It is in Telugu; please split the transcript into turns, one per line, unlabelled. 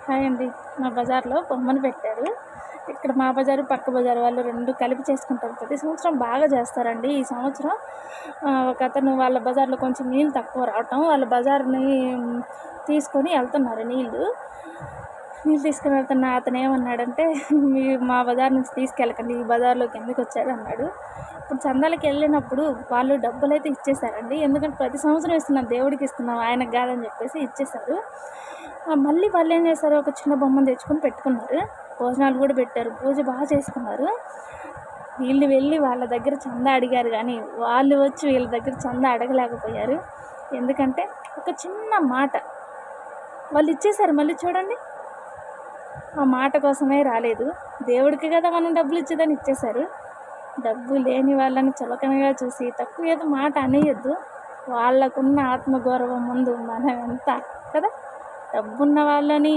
హాయ్ అండి. మా బజార్‌లో బొమ్మను పెట్టారు. ఇక్కడ మా బజారు, పక్క బజారు వాళ్ళు 2 కలిపి చేసుకుంటారు. ప్రతి సంవత్సరం బాగా చేస్తారండి. ఈ సంవత్సరం ఒకతను వాళ్ళ బజార్‌లో కొంచెం నీళ్ళు తక్కువ రావటం, వాళ్ళ బజార్‌ని తీసుకొని ఎళ్తున్నారు నీళ్ళు. నీళ్ళు తీసుకొని వెళ్తున్న అతనేమన్నాడంటే, మా బజార్ నుంచి తీసుకెళ్ళకండి, ఈ బజార్‌లోకి ఎందుకొచ్చారు అన్నాడు. ఇప్పుడు చందాలకెళ్ళినప్పుడు వాళ్ళు డబ్బులైతే ఇచ్చేసారండి. ఎందుకంటే ప్రతి సంవత్సరం ఇస్తున్నాం, దేవుడికి ఇస్తున్నాం, ఆయనకు కాదని చెప్పేసి ఇచ్చేశారు. మళ్ళీ వాళ్ళేం చేశారు, ఒక చిన్న బొమ్మను తెచ్చుకొని పెట్టుకున్నారు. భోజనాలు కూడా పెట్టారు. పూజ బాగా చేసుకున్నారు. వీళ్ళు వెళ్ళి వాళ్ళ దగ్గర చందా అడిగారు కానీ, వాళ్ళు వచ్చి వీళ్ళ దగ్గర చందా అడగలేకపోయారు. ఎందుకంటే ఒక చిన్న మాట వాళ్ళు ఇచ్చేశారు. మళ్ళీ చూడండి, ఆ మాట కోసమే రాలేదు. దేవుడికి కదా మనం డబ్బులు ఇచ్చేదని ఇచ్చేశారు. డబ్బు లేని వాళ్ళని చులకనగా చూసి తక్కువ ఏదో మాట అనేయొద్దు. వాళ్ళకున్న ఆత్మగౌరవం ముందు మనం ఎంత కదా. డబ్బున్న వాళ్ళని